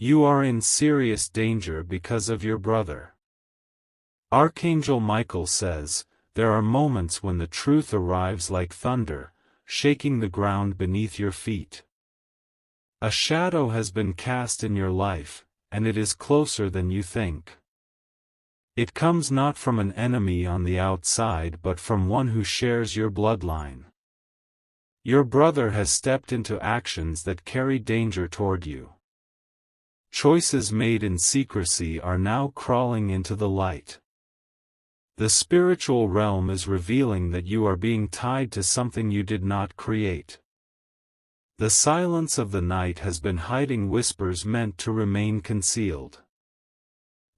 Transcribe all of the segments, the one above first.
You are in serious danger because of your brother. Archangel Michael says, there are moments when the truth arrives like thunder, shaking the ground beneath your feet. A shadow has been cast in your life, and it is closer than you think. It comes not from an enemy on the outside but from one who shares your bloodline. Your brother has stepped into actions that carry danger toward you. Choices made in secrecy are now crawling into the light. The spiritual realm is revealing that you are being tied to something you did not create. The silence of the night has been hiding whispers meant to remain concealed.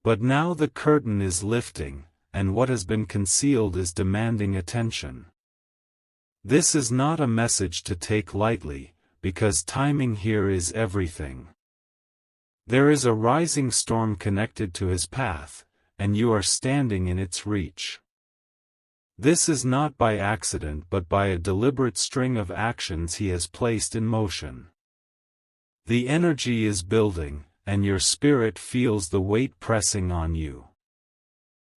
But now the curtain is lifting, and what has been concealed is demanding attention. This is not a message to take lightly, because timing here is everything. There is a rising storm connected to his path, and you are standing in its reach. This is not by accident but by a deliberate string of actions he has placed in motion. The energy is building, and your spirit feels the weight pressing on you.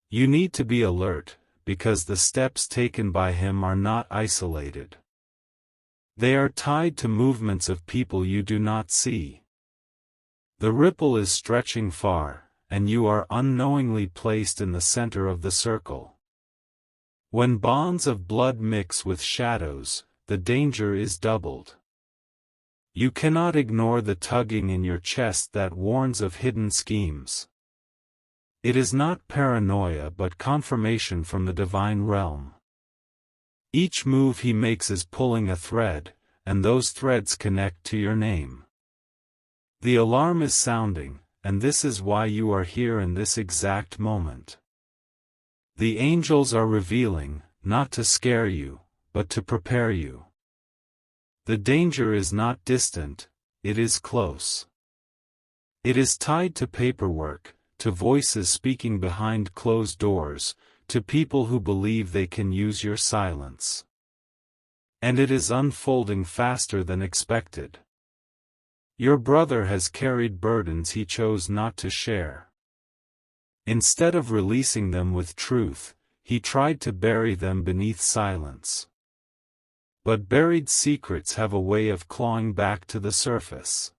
You need to be alert, because the steps taken by him are not isolated. They are tied to movements of people you do not see. The ripple is stretching far, and you are unknowingly placed in the center of the circle. When bonds of blood mix with shadows, the danger is doubled. You cannot ignore the tugging in your chest that warns of hidden schemes. It is not paranoia but confirmation from the divine realm. Each move he makes is pulling a thread, and those threads connect to your name. The alarm is sounding, and this is why you are here in this exact moment. The angels are revealing, not to scare you, but to prepare you. The danger is not distant, it is close. It is tied to paperwork, to voices speaking behind closed doors, to people who believe they can use your silence. And it is unfolding faster than expected. Your brother has carried burdens he chose not to share. Instead of releasing them with truth, he tried to bury them beneath silence. But buried secrets have a way of clawing back to the surface.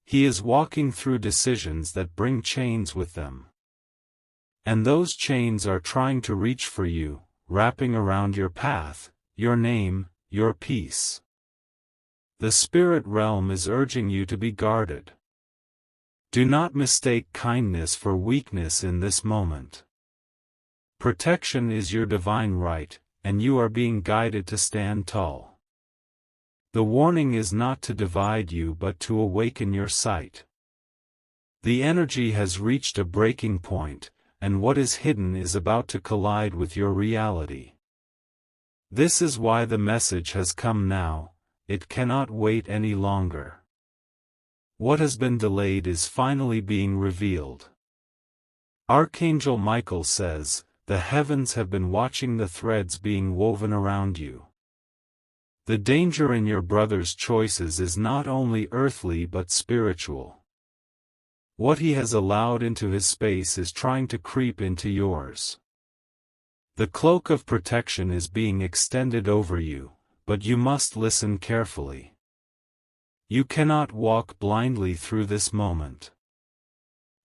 He is walking through decisions that bring chains with them. And those chains are trying to reach for you, wrapping around your path, your name, your peace. The spirit realm is urging you to be guarded. Do not mistake kindness for weakness in this moment. Protection is your divine right, and you are being guided to stand tall. The warning is not to divide you but to awaken your sight. The energy has reached a breaking point, and what is hidden is about to collide with your reality. This is why the message has come now. It cannot wait any longer. What has been delayed is finally being revealed. Archangel Michael says, the heavens have been watching the threads being woven around you. The danger in your brother's choices is not only earthly but spiritual. What he has allowed into his space is trying to creep into yours. The cloak of protection is being extended over you, but you must listen carefully. You cannot walk blindly through this moment.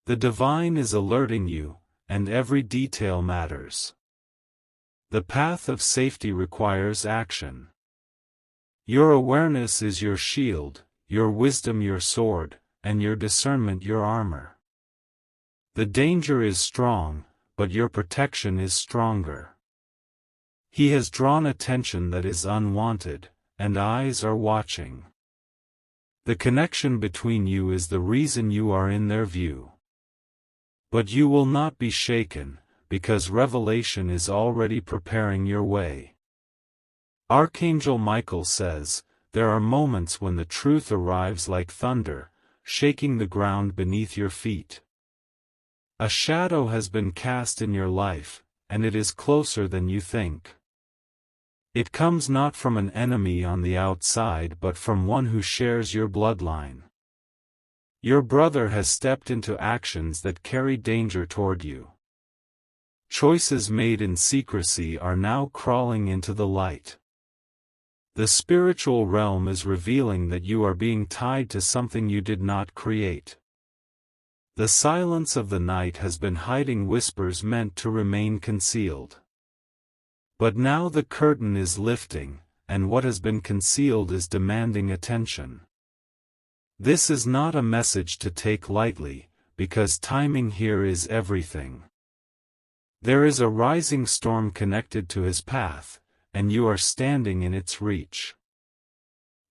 The divine is alerting you, and every detail matters. The path of safety requires action. Your awareness is your shield, your wisdom your sword, and your discernment your armor. The danger is strong, but your protection is stronger. He has drawn attention that is unwanted, and eyes are watching. The connection between you is the reason you are in their view. But you will not be shaken, because revelation is already preparing your way. Archangel Michael says, there are moments when the truth arrives like thunder, shaking the ground beneath your feet. A shadow has been cast in your life, and it is closer than you think. It comes not from an enemy on the outside but from one who shares your bloodline. Your brother has stepped into actions that carry danger toward you. Choices made in secrecy are now crawling into the light. The spiritual realm is revealing that you are being tied to something you did not create. The silence of the night has been hiding whispers meant to remain concealed. But now the curtain is lifting, and what has been concealed is demanding attention. This is not a message to take lightly, because timing here is everything. There is a rising storm connected to his path, and you are standing in its reach.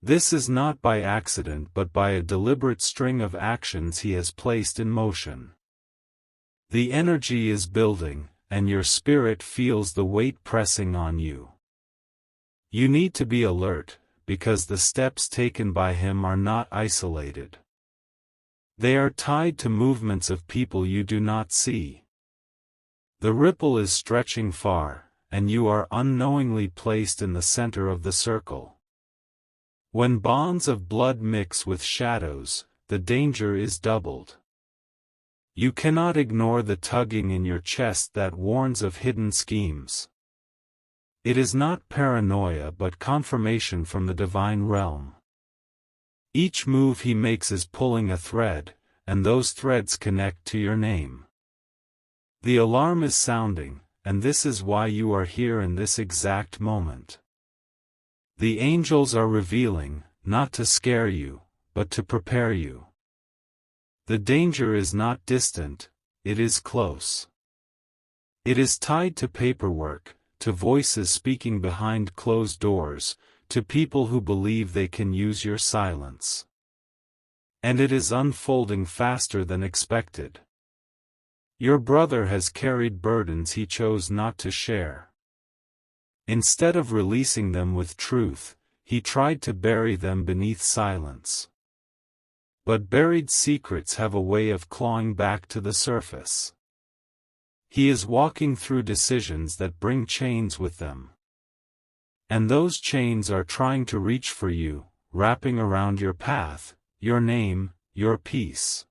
This is not by accident but by a deliberate string of actions he has placed in motion. The energy is building, and your spirit feels the weight pressing on you. You need to be alert, because the steps taken by him are not isolated. They are tied to movements of people you do not see. The ripple is stretching far, and you are unknowingly placed in the center of the circle. When bonds of blood mix with shadows, the danger is doubled. You cannot ignore the tugging in your chest that warns of hidden schemes. It is not paranoia but confirmation from the divine realm. Each move he makes is pulling a thread, and those threads connect to your name. The alarm is sounding, and this is why you are here in this exact moment. The angels are revealing, not to scare you, but to prepare you. The danger is not distant, it is close. It is tied to paperwork, to voices speaking behind closed doors, to people who believe they can use your silence. And it is unfolding faster than expected. Your brother has carried burdens he chose not to share. Instead of releasing them with truth, he tried to bury them beneath silence. But buried secrets have a way of clawing back to the surface. He is walking through decisions that bring chains with them. And those chains are trying to reach for you, wrapping around your path, your name, your peace.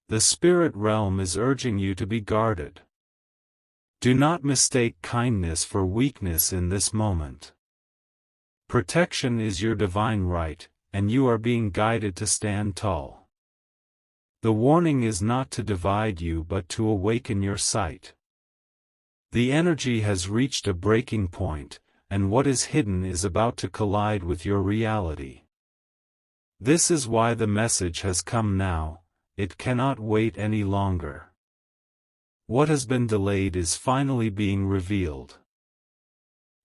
The spirit realm is urging you to be guarded. Do not mistake kindness for weakness in this moment. Protection is your divine right, and you are being guided to stand tall. The warning is not to divide you but to awaken your sight. The energy has reached a breaking point, and what is hidden is about to collide with your reality. This is why the message has come now, it cannot wait any longer. What has been delayed is finally being revealed.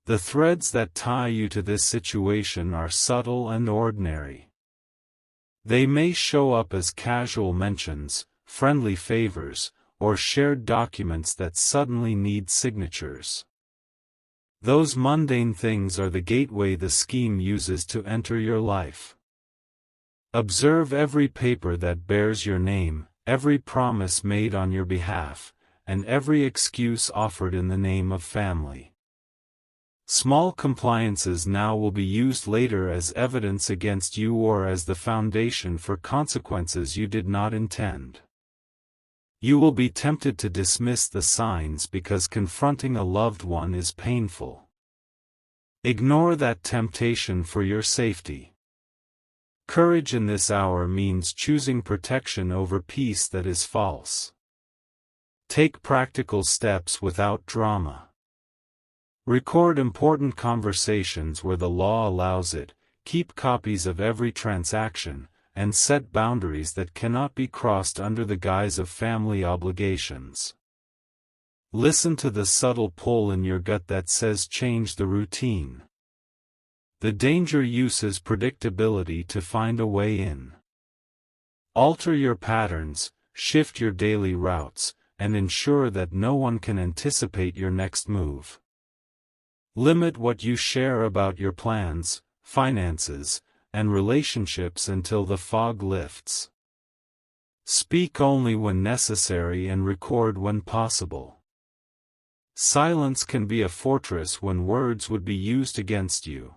The threads that tie you to this situation are subtle and ordinary. They may show up as casual mentions, friendly favors, or shared documents that suddenly need signatures. Those mundane things are the gateway the scheme uses to enter your life. Observe every paper that bears your name, every promise made on your behalf, and every excuse offered in the name of family. Small compliances now will be used later as evidence against you or as the foundation for consequences you did not intend. You will be tempted to dismiss the signs because confronting a loved one is painful. Ignore that temptation for your safety. Courage in this hour means choosing protection over peace that is false. Take practical steps without drama. Record important conversations where the law allows it, keep copies of every transaction, and set boundaries that cannot be crossed under the guise of family obligations. Listen to the subtle pull in your gut that says change the routine. The danger uses predictability to find a way in. Alter your patterns, shift your daily routes, and ensure that no one can anticipate your next move. Limit what you share about your plans, finances, and relationships until the fog lifts. Speak only when necessary and record when possible. Silence can be a fortress when words would be used against you.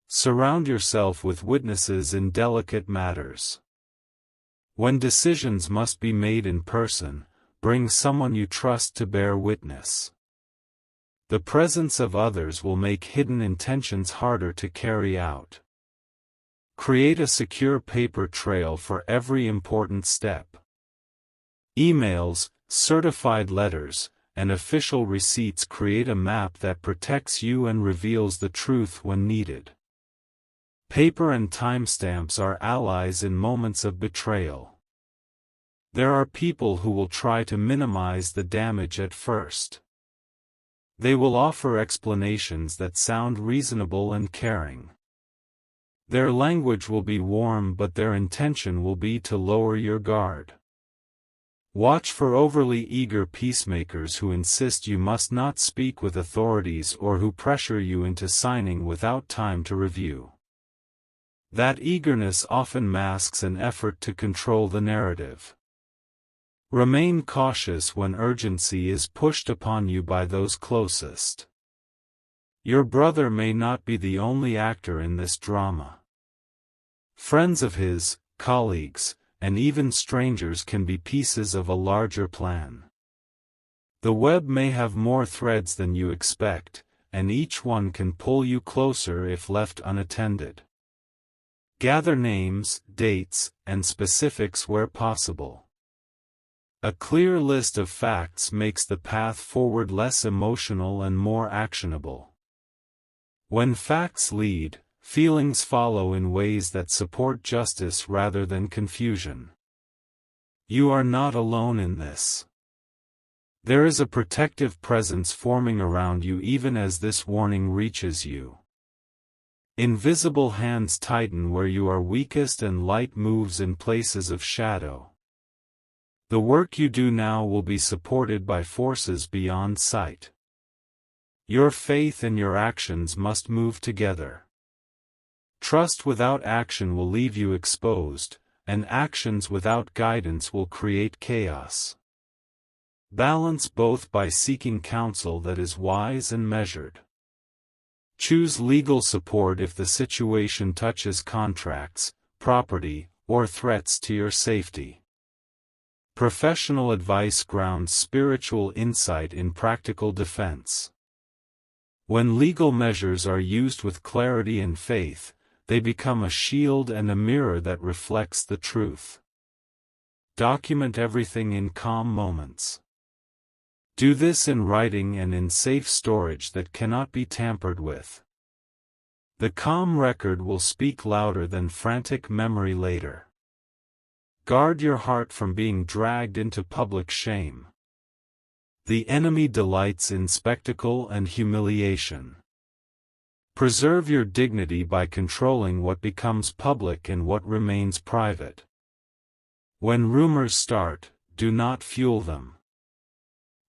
Surround yourself with witnesses in delicate matters. When decisions must be made in person, bring someone you trust to bear witness. The presence of others will make hidden intentions harder to carry out. Create a secure paper trail for every important step. Emails, certified letters, and official receipts create a map that protects you and reveals the truth when needed. Paper and timestamps are allies in moments of betrayal. There are people who will try to minimize the damage at first. They will offer explanations that sound reasonable and caring. Their language will be warm, but their intention will be to lower your guard. Watch for overly eager peacemakers who insist you must not speak with authorities or who pressure you into signing without time to review. That eagerness often masks an effort to control the narrative. Remain cautious when urgency is pushed upon you by those closest. Your brother may not be the only actor in this drama. Friends of his, colleagues, and even strangers can be pieces of a larger plan. The web may have more threads than you expect, and each one can pull you closer if left unattended. Gather names, dates, and specifics where possible. A clear list of facts makes the path forward less emotional and more actionable. When facts lead, feelings follow in ways that support justice rather than confusion. You are not alone in this. There is a protective presence forming around you even as this warning reaches you. Invisible hands tighten where you are weakest and light moves in places of shadow. The work you do now will be supported by forces beyond sight. Your faith and your actions must move together. Trust without action will leave you exposed, and actions without guidance will create chaos. Balance both by seeking counsel that is wise and measured. Choose legal support if the situation touches contracts, property, or threats to your safety. Professional advice grounds spiritual insight in practical defense. When legal measures are used with clarity and faith, they become a shield and a mirror that reflects the truth. Document everything in calm moments. Do this in writing and in safe storage that cannot be tampered with. The calm record will speak louder than frantic memory later. Guard your heart from being dragged into public shame. The enemy delights in spectacle and humiliation. Preserve your dignity by controlling what becomes public and what remains private. When rumors start, do not fuel them.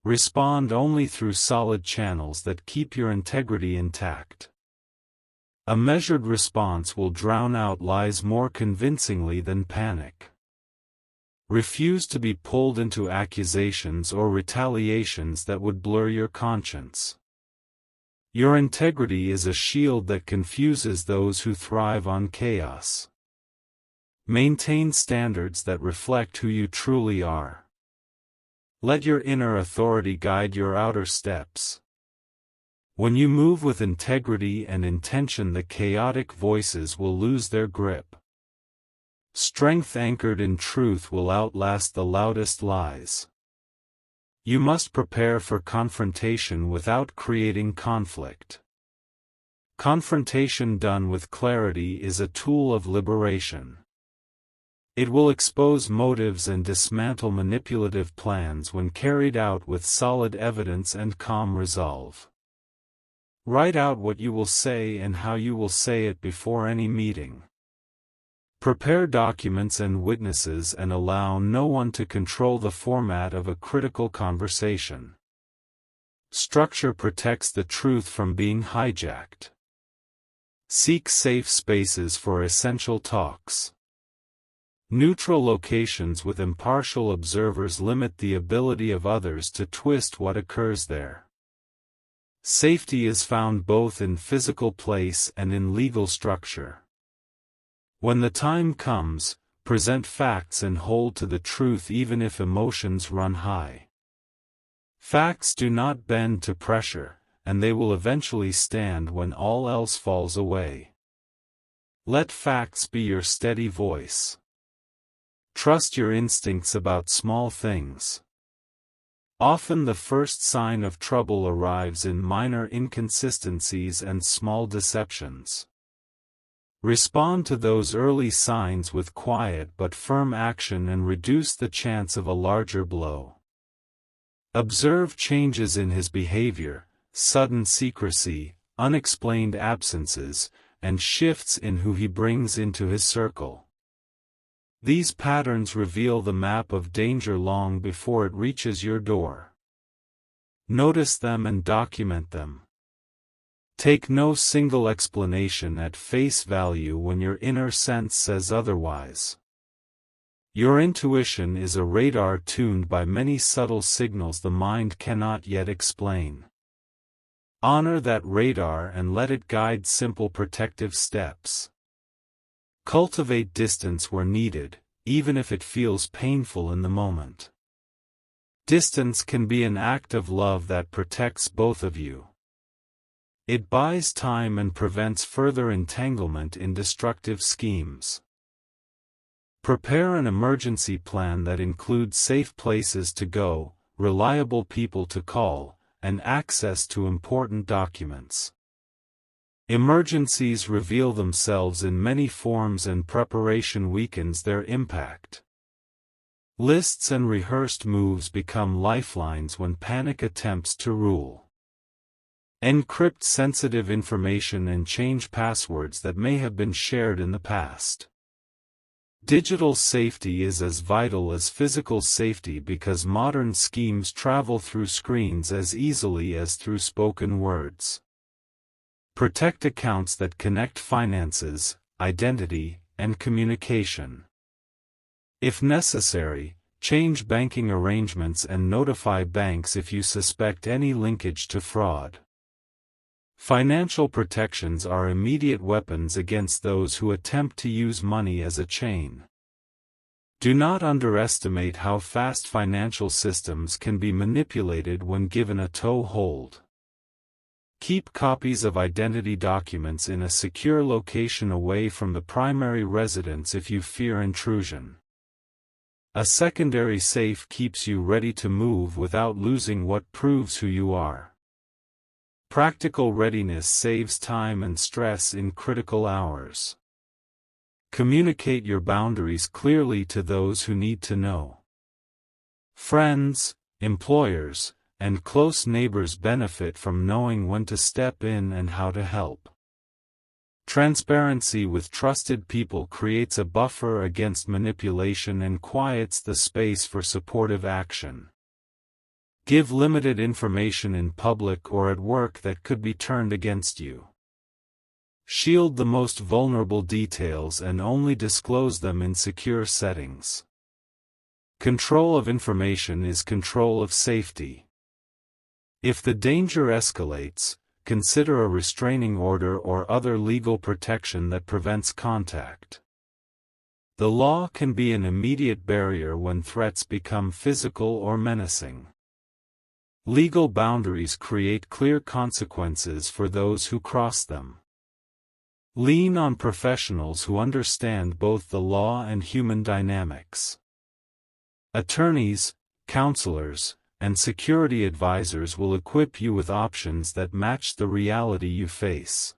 Respond only through solid channels that keep your integrity intact. A measured response will drown out lies more convincingly than panic. Refuse to be pulled into accusations or retaliations that would blur your conscience. Your integrity is a shield that confuses those who thrive on chaos. Maintain standards that reflect who you truly are. Let your inner authority guide your outer steps. When you move with integrity and intention, the chaotic voices will lose their grip. Strength anchored in truth will outlast the loudest lies. You must prepare for confrontation without creating conflict. Confrontation done with clarity is a tool of liberation. It will expose motives and dismantle manipulative plans when carried out with solid evidence and calm resolve. Write out what you will say and how you will say it before any meeting. Prepare documents and witnesses and allow no one to control the format of a critical conversation. Structure protects the truth from being hijacked. Seek safe spaces for essential talks. Neutral locations with impartial observers limit the ability of others to twist what occurs there. Safety is found both in physical place and in legal structure. When the time comes, present facts and hold to the truth even if emotions run high. Facts do not bend to pressure, and they will eventually stand when all else falls away. Let facts be your steady voice. Trust your instincts about small things. Often the first sign of trouble arrives in minor inconsistencies and small deceptions. Respond to those early signs with quiet but firm action and reduce the chance of a larger blow. Observe changes in his behavior, sudden secrecy, unexplained absences, and shifts in who he brings into his circle. These patterns reveal the map of danger long before it reaches your door. Notice them and document them. Take no single explanation at face value when your inner sense says otherwise. Your intuition is a radar tuned by many subtle signals the mind cannot yet explain. Honor that radar and let it guide simple protective steps. Cultivate distance where needed, even if it feels painful in the moment. Distance can be an act of love that protects both of you. It buys time and prevents further entanglement in destructive schemes. Prepare an emergency plan that includes safe places to go, reliable people to call, and access to important documents. Emergencies reveal themselves in many forms and preparation weakens their impact. Lists and rehearsed moves become lifelines when panic attempts to rule. Encrypt sensitive information and change passwords that may have been shared in the past. Digital safety is as vital as physical safety because modern schemes travel through screens as easily as through spoken words. Protect accounts that connect finances, identity, and communication. If necessary, change banking arrangements and notify banks if you suspect any linkage to fraud. Financial protections are immediate weapons against those who attempt to use money as a chain. Do not underestimate how fast financial systems can be manipulated when given a toehold. Keep copies of identity documents in a secure location away from the primary residence if you fear intrusion. A secondary safe keeps you ready to move without losing what proves who you are. Practical readiness saves time and stress in critical hours. Communicate your boundaries clearly to those who need to know. Friends, employers, and close neighbors benefit from knowing when to step in and how to help. Transparency with trusted people creates a buffer against manipulation and quiets the space for supportive action. Give limited information in public or at work that could be turned against you. Shield the most vulnerable details and only disclose them in secure settings. Control of information is control of safety. If the danger escalates, consider a restraining order or other legal protection that prevents contact. The law can be an immediate barrier when threats become physical or menacing. Legal boundaries create clear consequences for those who cross them. Lean on professionals who understand both the law and human dynamics. Attorneys, counselors, and security advisors will equip you with options that match the reality you face.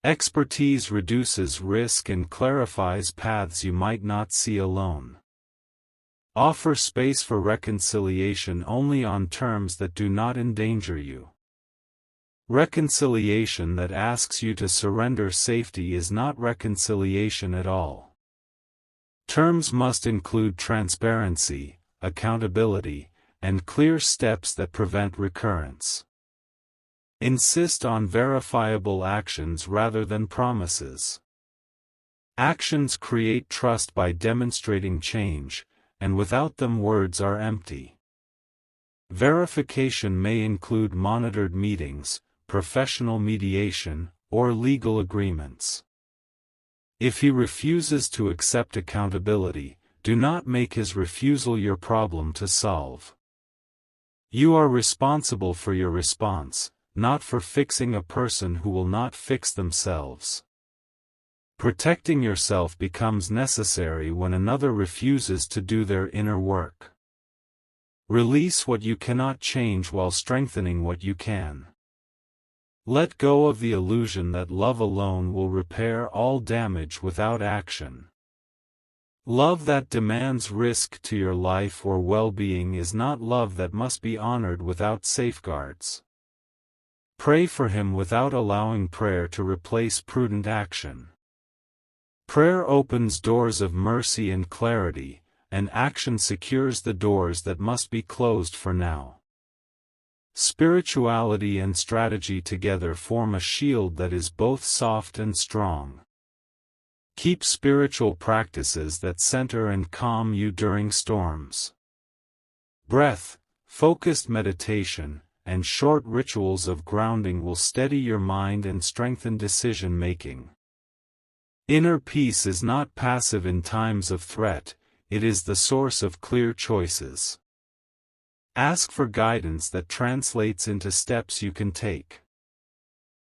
Expertise reduces risk and clarifies paths you might not see alone. Offer space for reconciliation only on terms that do not endanger you. Reconciliation that asks you to surrender safety is not reconciliation at all. Terms must include transparency, accountability, and clear steps that prevent recurrence. Insist on verifiable actions rather than promises. Actions create trust by demonstrating change, and without them words are empty. Verification may include monitored meetings, professional mediation, or legal agreements. If he refuses to accept accountability, do not make his refusal your problem to solve. You are responsible for your response, not for fixing a person who will not fix themselves. Protecting yourself becomes necessary when another refuses to do their inner work. Release what you cannot change while strengthening what you can. Let go of the illusion that love alone will repair all damage without action. Love that demands risk to your life or well-being is not love that must be honored without safeguards. Pray for him without allowing prayer to replace prudent action. Prayer opens doors of mercy and clarity, and action secures the doors that must be closed for now. Spirituality and strategy together form a shield that is both soft and strong. Keep spiritual practices that center and calm you during storms. Breath, focused meditation, and short rituals of grounding will steady your mind and strengthen decision-making. Inner peace is not passive in times of threat, it is the source of clear choices. Ask for guidance that translates into steps you can take.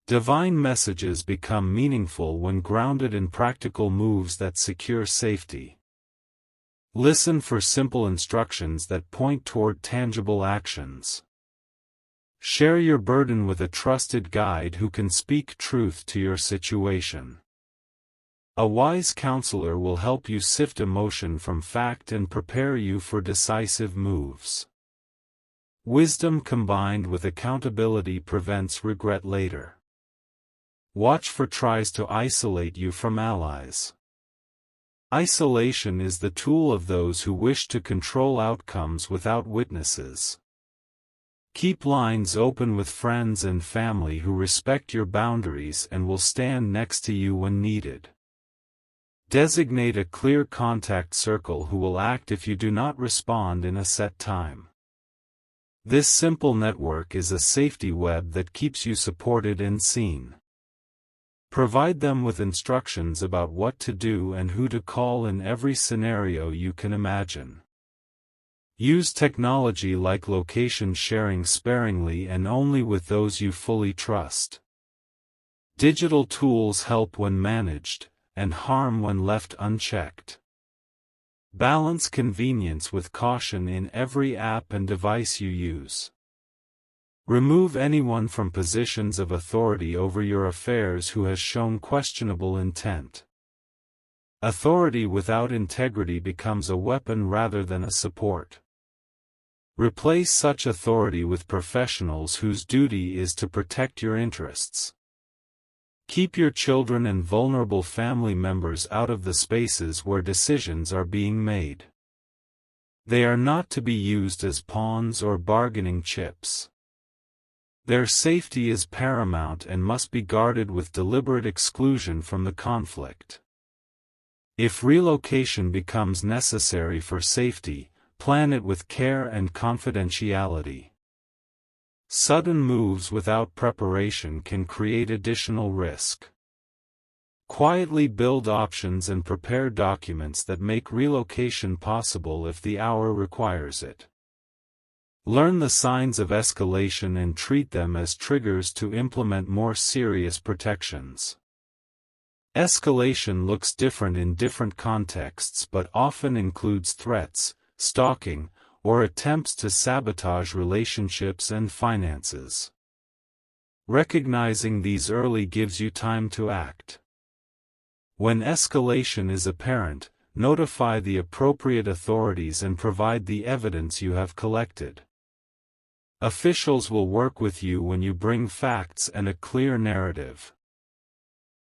Divine messages become meaningful when grounded in practical moves that secure safety. Listen for simple instructions that point toward tangible actions. Share your burden with a trusted guide who can speak truth to your situation. A wise counselor will help you sift emotion from fact and prepare you for decisive moves. Wisdom combined with accountability prevents regret later. Watch for tries to isolate you from allies. Isolation is the tool of those who wish to control outcomes without witnesses. Keep lines open with friends and family who respect your boundaries and will stand next to you when needed. Designate a clear contact circle who will act if you do not respond in a set time. This simple network is a safety web that keeps you supported and seen. Provide them with instructions about what to do and who to call in every scenario you can imagine. Use technology like location sharing sparingly and only with those you fully trust. Digital tools help when managed, and harm when left unchecked. Balance convenience with caution in every app and device you use. Remove anyone from positions of authority over your affairs who has shown questionable intent. Authority without integrity becomes a weapon rather than a support. Replace such authority with professionals whose duty is to protect your interests. Keep your children and vulnerable family members out of the spaces where decisions are being made. They are not to be used as pawns or bargaining chips. Their safety is paramount and must be guarded with deliberate exclusion from the conflict. If relocation becomes necessary for safety, plan it with care and confidentiality. Sudden moves without preparation can create additional risk. Quietly build options and prepare documents that make relocation possible if the hour requires it. Learn the signs of escalation and treat them as triggers to implement more serious protections. Escalation looks different in different contexts but often includes threats, stalking, or attempts to sabotage relationships and finances. Recognizing these early gives you time to act. When escalation is apparent, notify the appropriate authorities and provide the evidence you have collected. Officials will work with you when you bring facts and a clear narrative.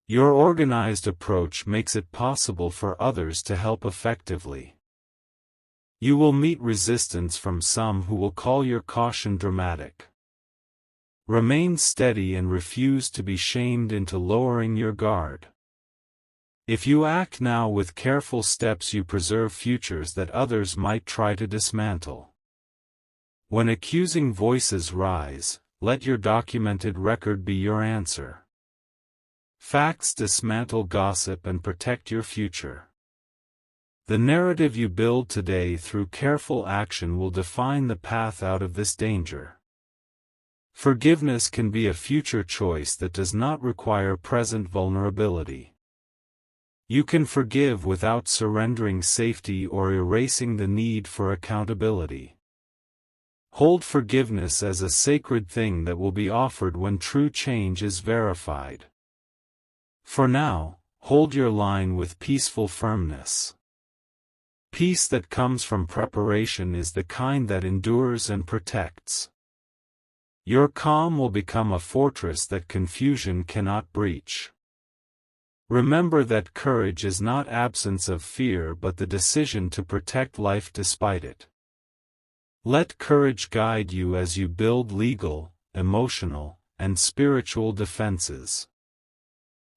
Your organized approach makes it possible for others to help effectively. You will meet resistance from some who will call your caution dramatic. Remain steady and refuse to be shamed into lowering your guard. If you act now with careful steps, you preserve futures that others might try to dismantle. When accusing voices rise, let your documented record be your answer. Facts dismantle gossip and protect your future. The narrative you build today through careful action will define the path out of this danger. Forgiveness can be a future choice that does not require present vulnerability. You can forgive without surrendering safety or erasing the need for accountability. Hold forgiveness as a sacred thing that will be offered when true change is verified. For now, hold your line with peaceful firmness. Peace that comes from preparation is the kind that endures and protects. Your calm will become a fortress that confusion cannot breach. Remember that courage is not absence of fear but the decision to protect life despite it. Let courage guide you as you build legal, emotional, and spiritual defenses.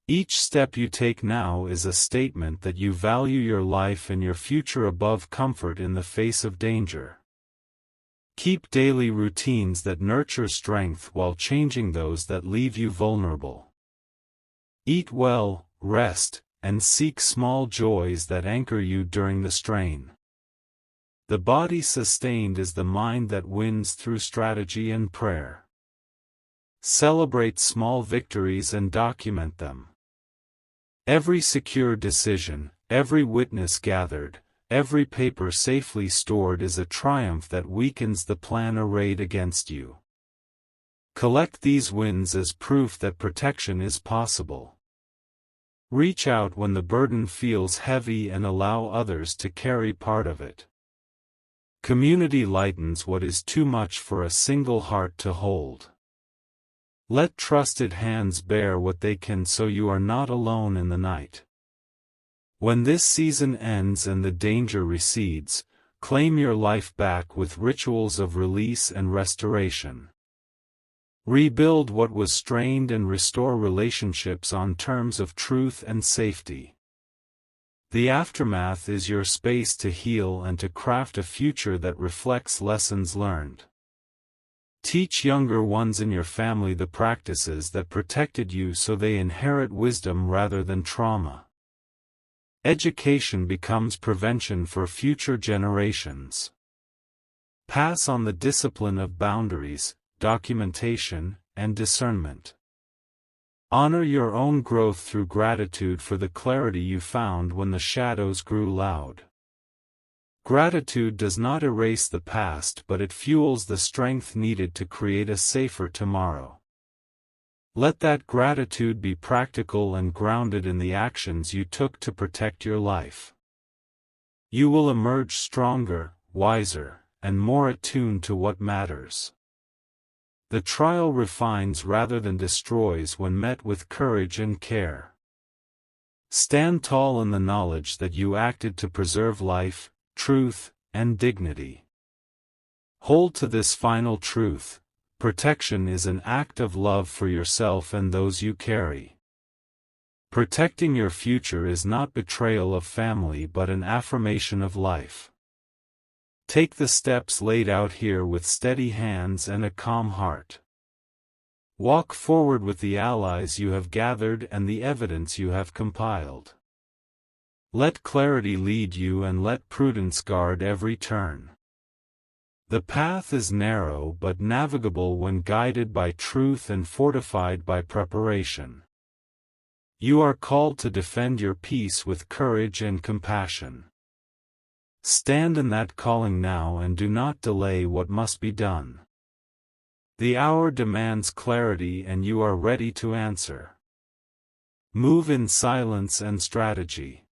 Each step you take now is a statement that you value your life and your future above comfort in the face of danger. Keep daily routines that nurture strength while changing those that leave you vulnerable. Eat well, rest, and seek small joys that anchor you during the strain. The body sustained is the mind that wins through strategy and prayer. Celebrate small victories and document them. Every secure decision, every witness gathered, every paper safely stored is a triumph that weakens the plan arrayed against you. Collect these wins as proof that protection is possible. Reach out when the burden feels heavy and allow others to carry part of it. Community lightens what is too much for a single heart to hold. Let trusted hands bear what they can so you are not alone in the night. When this season ends and the danger recedes, claim your life back with rituals of release and restoration. Rebuild what was strained and restore relationships on terms of truth and safety. The aftermath is your space to heal and to craft a future that reflects lessons learned. Teach younger ones in your family the practices that protected you so they inherit wisdom rather than trauma. Education becomes prevention for future generations. Pass on the discipline of boundaries, documentation, and discernment. Honor your own growth through gratitude for the clarity you found when the shadows grew loud. Gratitude does not erase the past but it fuels the strength needed to create a safer tomorrow. Let that gratitude be practical and grounded in the actions you took to protect your life. You will emerge stronger, wiser, and more attuned to what matters. The trial refines rather than destroys when met with courage and care. Stand tall in the knowledge that you acted to preserve life, truth, and dignity. Hold to this final truth: protection is an act of love for yourself and those you carry. Protecting your future is not betrayal of family but an affirmation of life. Take the steps laid out here with steady hands and a calm heart. Walk forward with the allies you have gathered and the evidence you have compiled. Let clarity lead you and let prudence guard every turn. The path is narrow but navigable when guided by truth and fortified by preparation. You are called to defend your peace with courage and compassion. Stand in that calling now and do not delay what must be done. The hour demands clarity and you are ready to answer. Move in silence and strategy.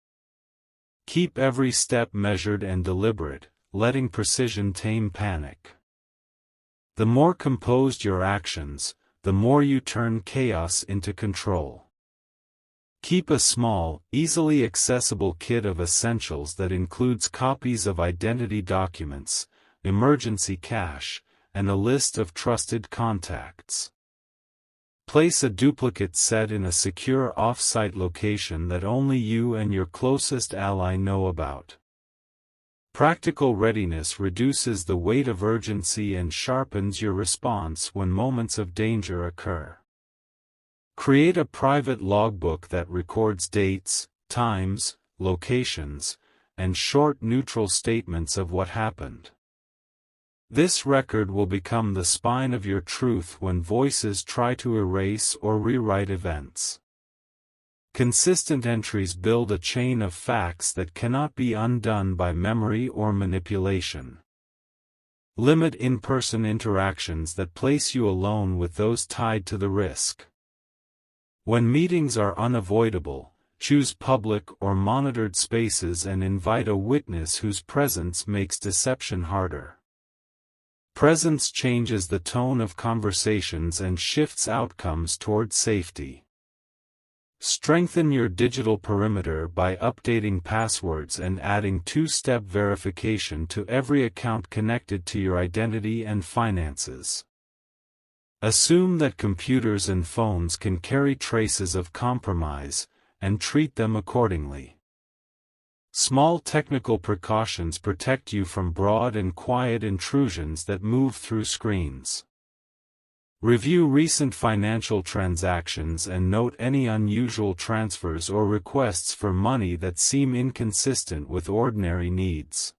Keep every step measured and deliberate, letting precision tame panic. The more composed your actions, the more you turn chaos into control. Keep a small, easily accessible kit of essentials that includes copies of identity documents, emergency cash, and a list of trusted contacts. Place a duplicate set in a secure off-site location that only you and your closest ally know about. Practical readiness reduces the weight of urgency and sharpens your response when moments of danger occur. Create a private logbook that records dates, times, locations, and short neutral statements of what happened. This record will become the spine of your truth when voices try to erase or rewrite events. Consistent entries build a chain of facts that cannot be undone by memory or manipulation. Limit in-person interactions that place you alone with those tied to the risk. When meetings are unavoidable, choose public or monitored spaces and invite a witness whose presence makes deception harder. Presence changes the tone of conversations and shifts outcomes toward safety. Strengthen your digital perimeter by updating passwords and adding two-step verification to every account connected to your identity and finances. Assume that computers and phones can carry traces of compromise, and treat them accordingly. Small technical precautions protect you from broad and quiet intrusions that move through screens. Review recent financial transactions and note any unusual transfers or requests for money that seem inconsistent with ordinary needs.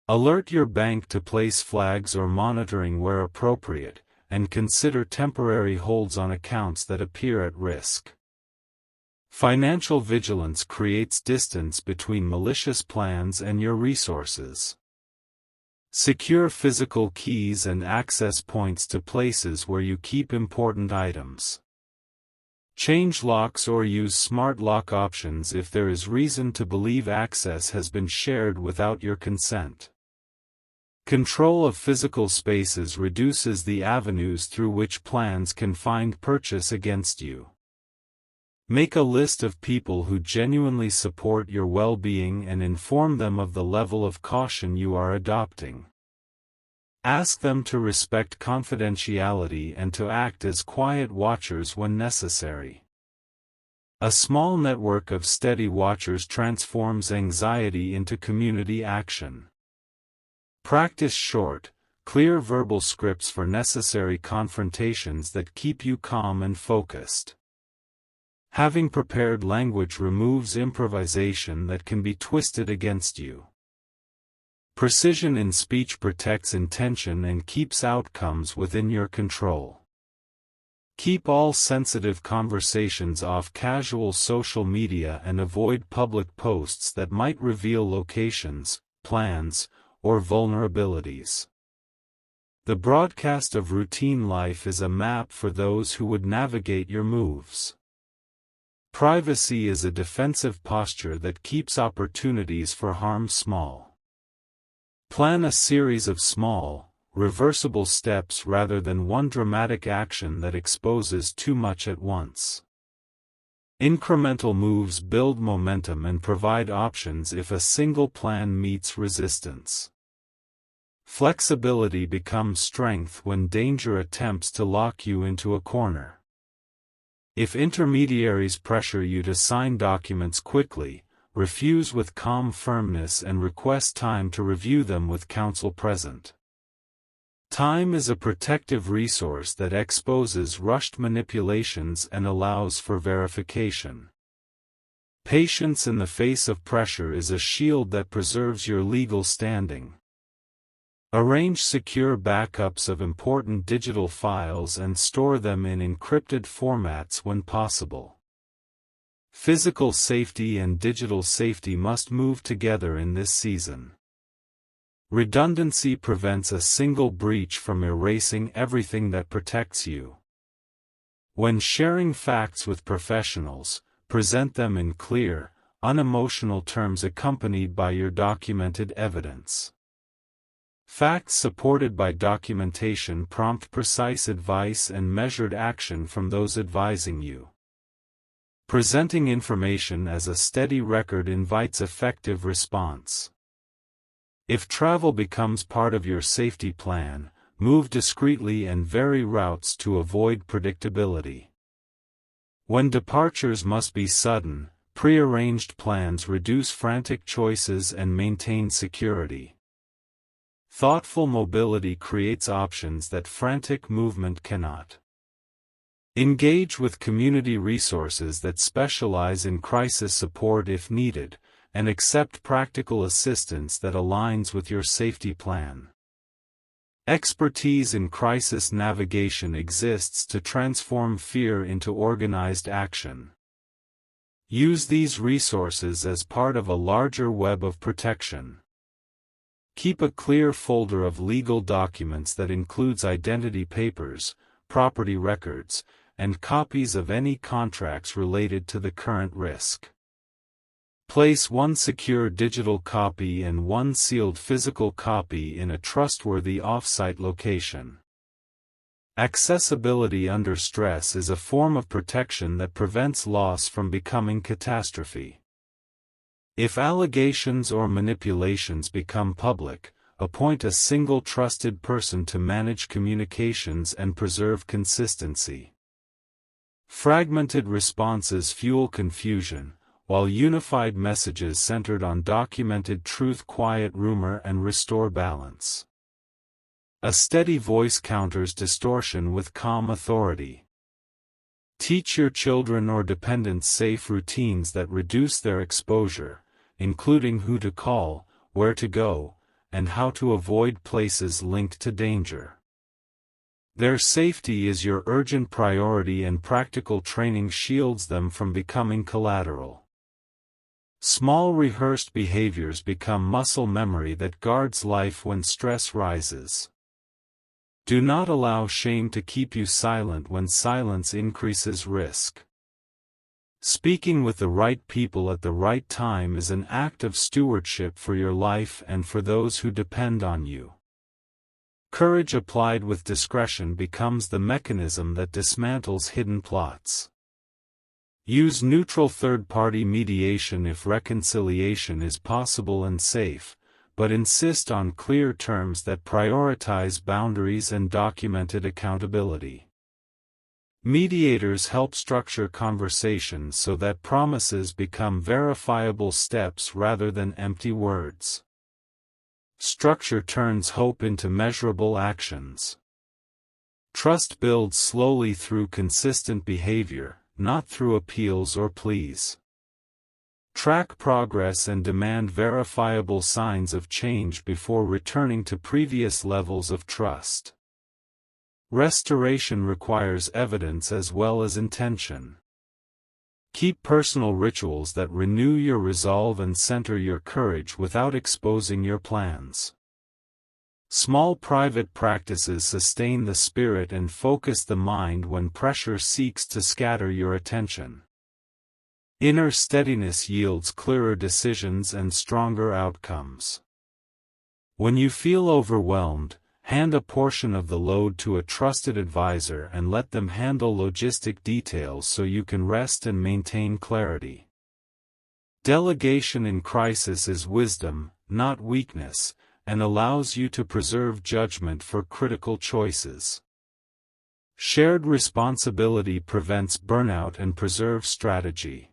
Alert your bank to place flags or monitoring where appropriate, and consider temporary holds on accounts that appear at risk. Financial vigilance creates distance between malicious plans and your resources. Secure physical keys and access points to places where you keep important items. Change locks or use smart lock options if there is reason to believe access has been shared without your consent. Control of physical spaces reduces the avenues through which plans can find purchase against you. Make a list of people who genuinely support your well-being and inform them of the level of caution you are adopting. Ask them to respect confidentiality and to act as quiet watchers when necessary. A small network of steady watchers transforms anxiety into community action. Practice short, clear verbal scripts for necessary confrontations that keep you calm and focused. Having prepared language removes improvisation that can be twisted against you. Precision in speech protects intention and keeps outcomes within your control. Keep all sensitive conversations off casual social media and avoid public posts that might reveal locations, plans, or vulnerabilities. The broadcast of routine life is a map for those who would navigate your moves. Privacy is a defensive posture that keeps opportunities for harm small. Plan a series of small, reversible steps rather than one dramatic action that exposes too much at once. Incremental moves build momentum and provide options if a single plan meets resistance. Flexibility becomes strength when danger attempts to lock you into a corner. If intermediaries pressure you to sign documents quickly, refuse with calm firmness and request time to review them with counsel present. Time is a protective resource that exposes rushed manipulations and allows for verification. Patience in the face of pressure is a shield that preserves your legal standing. Arrange secure backups of important digital files and store them in encrypted formats when possible. Physical safety and digital safety must move together in this season. Redundancy prevents a single breach from erasing everything that protects you. When sharing facts with professionals, present them in clear, unemotional terms accompanied by your documented evidence. Facts supported by documentation prompt precise advice and measured action from those advising you. Presenting information as a steady record invites effective response. If travel becomes part of your safety plan, move discreetly and vary routes to avoid predictability. When departures must be sudden, prearranged plans reduce frantic choices and maintain security. Thoughtful mobility creates options that frantic movement cannot. Engage with community resources that specialize in crisis support if needed, and accept practical assistance that aligns with your safety plan. Expertise in crisis navigation exists to transform fear into organized action. Use these resources as part of a larger web of protection. Keep a clear folder of legal documents that includes identity papers, property records, and copies of any contracts related to the current risk. Place one secure digital copy and one sealed physical copy in a trustworthy off-site location. Accessibility under stress is a form of protection that prevents loss from becoming catastrophe. If allegations or manipulations become public, appoint a single trusted person to manage communications and preserve consistency. Fragmented responses fuel confusion, while unified messages centered on documented truth quiet rumor and restore balance. A steady voice counters distortion with calm authority. Teach your children or dependents safe routines that reduce their exposure, including who to call, where to go, and how to avoid places linked to danger. Their safety is your urgent priority, and practical training shields them from becoming collateral. Small rehearsed behaviors become muscle memory that guards life when stress rises. Do not allow shame to keep you silent when silence increases risk. Speaking with the right people at the right time is an act of stewardship for your life and for those who depend on you. Courage applied with discretion becomes the mechanism that dismantles hidden plots. Use neutral third-party mediation if reconciliation is possible and safe, but insist on clear terms that prioritize boundaries and documented accountability. Mediators help structure conversations so that promises become verifiable steps rather than empty words. Structure turns hope into measurable actions. Trust builds slowly through consistent behavior, not through appeals or pleas. Track progress and demand verifiable signs of change before returning to previous levels of trust. Restoration requires evidence as well as intention. Keep personal rituals that renew your resolve and center your courage without exposing your plans. Small private practices sustain the spirit and focus the mind when pressure seeks to scatter your attention. Inner steadiness yields clearer decisions and stronger outcomes. When you feel overwhelmed, hand a portion of the load to a trusted advisor and let them handle logistic details so you can rest and maintain clarity. Delegation in crisis is wisdom, not weakness, and allows you to preserve judgment for critical choices. Shared responsibility prevents burnout and preserves strategy.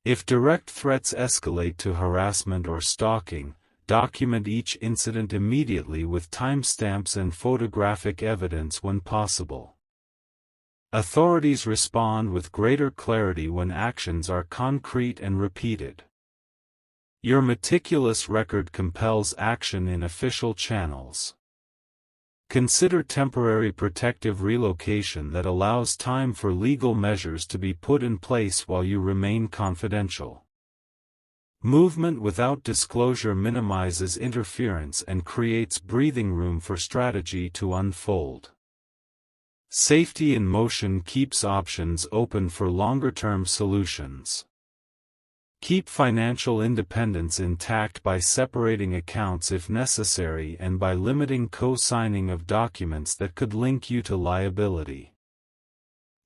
If direct threats escalate to harassment or stalking, document each incident immediately with timestamps and photographic evidence when possible. Authorities respond with greater clarity when actions are concrete and repeated. Your meticulous record compels action in official channels. Consider temporary protective relocation that allows time for legal measures to be put in place while you remain confidential. Movement without disclosure minimizes interference and creates breathing room for strategy to unfold. Safety in motion keeps options open for longer-term solutions. Keep financial independence intact by separating accounts if necessary and by limiting co-signing of documents that could link you to liability.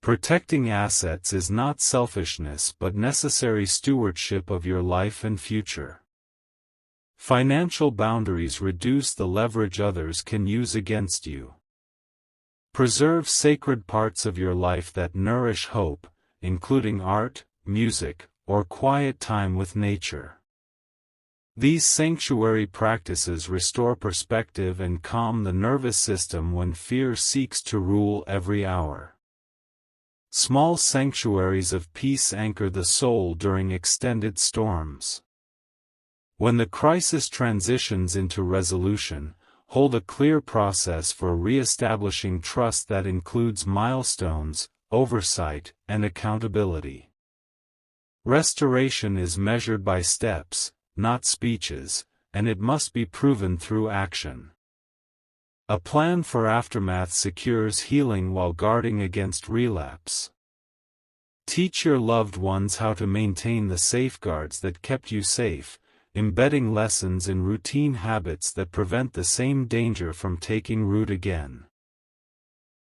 Protecting assets is not selfishness but necessary stewardship of your life and future. Financial boundaries reduce the leverage others can use against you. Preserve sacred parts of your life that nourish hope, including art, music, or quiet time with nature. These sanctuary practices restore perspective and calm the nervous system when fear seeks to rule every hour. Small sanctuaries of peace anchor the soul during extended storms. When the crisis transitions into resolution, hold a clear process for re-establishing trust that includes milestones, oversight, and accountability. Restoration is measured by steps, not speeches, and it must be proven through action. A plan for aftermath secures healing while guarding against relapse. Teach your loved ones how to maintain the safeguards that kept you safe, embedding lessons in routine habits that prevent the same danger from taking root again.